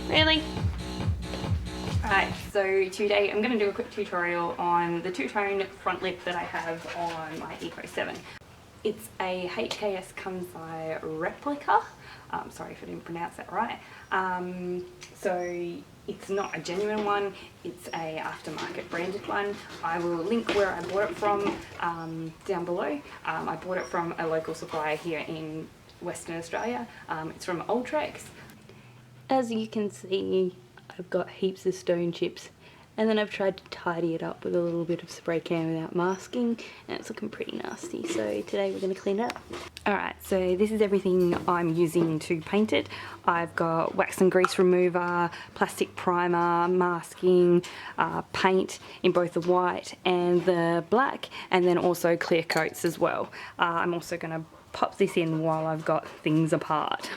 Really? Alright, so today I'm going to do a quick tutorial on the two-tone front lip that I have on my Eco 7. It's a HKS Kansai replica. Sorry if I didn't pronounce that right. So it's not a genuine one, it's a aftermarket branded one. I will link where I bought it from down below. I bought it from a local supplier here in Western Australia. It's from Ultrex. As you can see, I've got heaps of stone chips, and then I've tried to tidy it up with a little bit of spray can without masking, and it's looking pretty nasty, so today we're going to clean it up. Alright, so this is everything I'm using to paint it. I've got wax and grease remover, plastic primer, masking, paint in both the white and the black, and then also clear coats as well. I'm also going to pop this in while I've got things apart.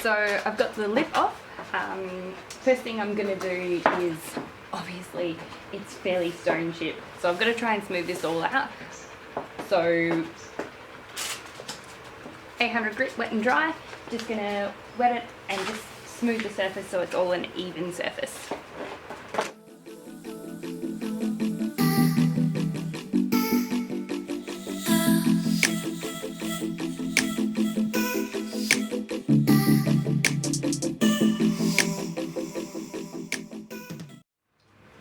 So I've got the lip off. First thing I'm going to do is, obviously, it's fairly stone chip, so I've got to try and smooth this all out. So 800 grit, wet and dry. Just going to wet it and just smooth the surface so it's all an even surface.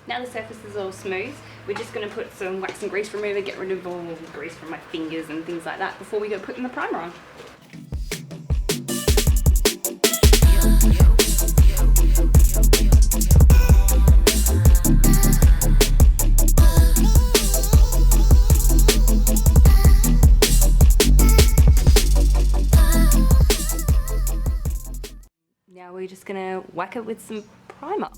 Now the surface is all smooth, we're just going to put some wax and grease remover, get rid of all the grease from my fingers and things like that before we go putting the primer on. Now we're just going to whack it with some primer.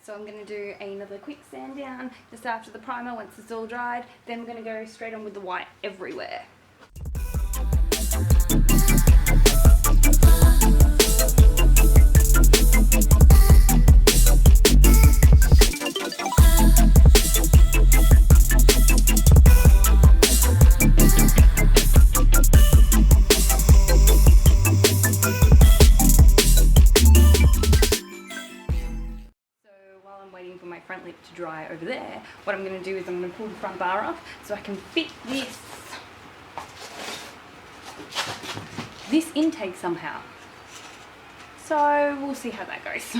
So I'm going to do another quick sand down just after the primer once it's all dried. Then we're going to go straight on with the white everywhere. Waiting for my front lip to dry over there, what I'm going to do is I'm going to pull the front bar off so I can fit this intake somehow. So we'll see how that goes.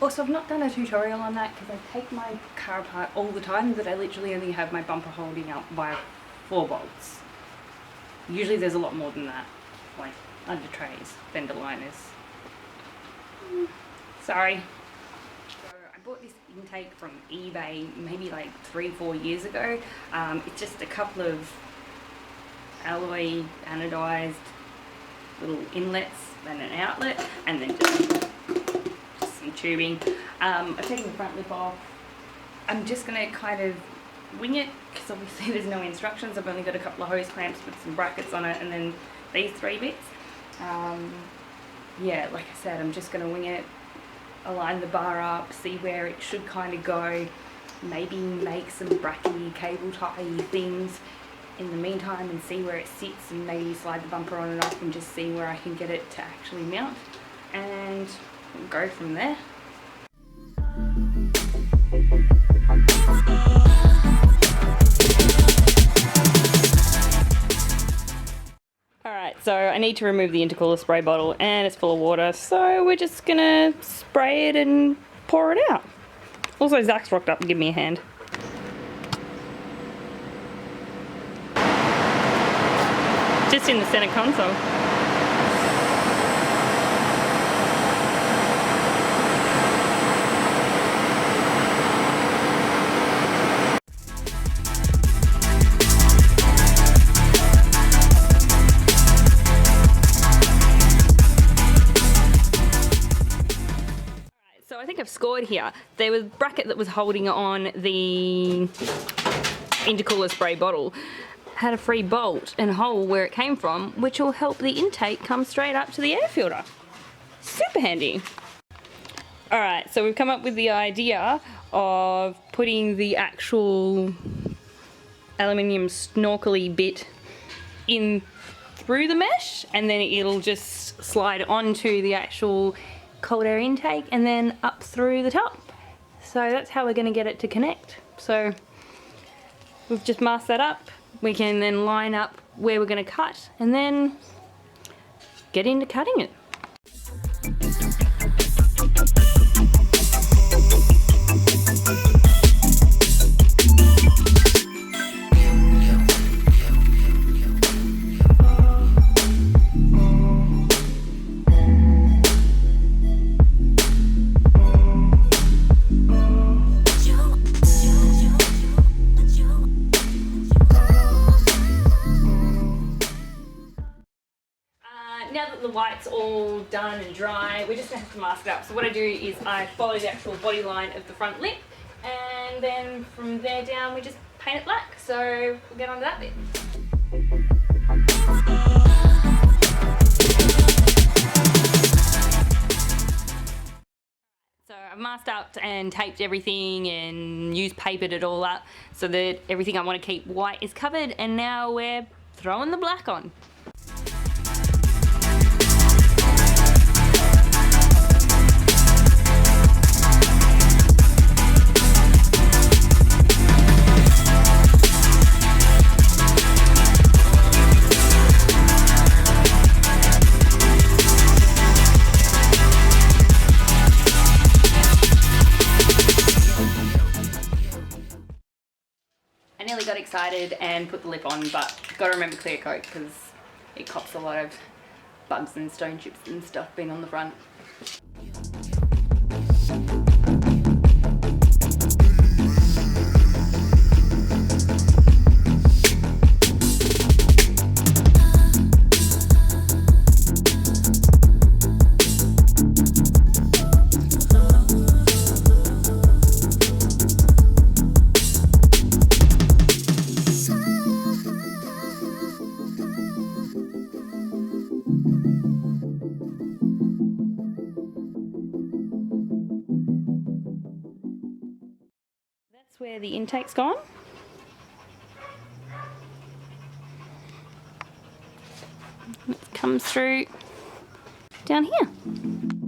Also, I've not done a tutorial on that because I take my car apart all the time, but I literally only have my bumper holding up by 4 bolts. Usually there's a lot more than that, like under trays, fender liners. Sorry. So I bought this intake from eBay maybe like 3-4 years ago. It's just a couple of alloy anodized little inlets and an outlet, and then just tubing. I've taken the front lip off. I'm just going to kind of wing it because obviously there's no instructions. I've only got a couple of hose clamps with some brackets on it and then these 3 bits. Yeah, like I said, I'm just going to wing it, align the bar up, see where it should kind of go, maybe make some brackety cable tie things in the meantime and see where it sits, and maybe slide the bumper on and off and just see where I can get it to actually mount, and we'll go from there. I need to remove the intercooler spray bottle and it's full of water, so we're just gonna spray it and pour it out. Also, Zach's rocked up and give me a hand. Just in the center console. So I think I've scored here. There was a bracket that was holding on the intercooler spray bottle. Had a free bolt and hole where it came from, which will help the intake come straight up to the air filter. Super handy. Alright, so we've come up with the idea of putting the actual aluminium snorkely bit in through the mesh, and then it'll just slide onto the actual cold air intake and then up through the top. So that's how we're going to get it to connect. So we've just masked that up. We can then line up where we're going to cut and then get into cutting it. Now that the white's all done and dry, we're just going to have to mask it up. So what I do is I follow the actual body line of the front lip, and then from there down we just paint it black. So we'll get on to that bit. So I've masked up and taped everything and used papered it all up so that everything I want to keep white is covered, and now we're throwing the black on. I nearly got excited and put the lip on, but got to remember clear coat because it cops a lot of bugs and stone chips and stuff being on the front. That's where the intake's gone. It comes through down here.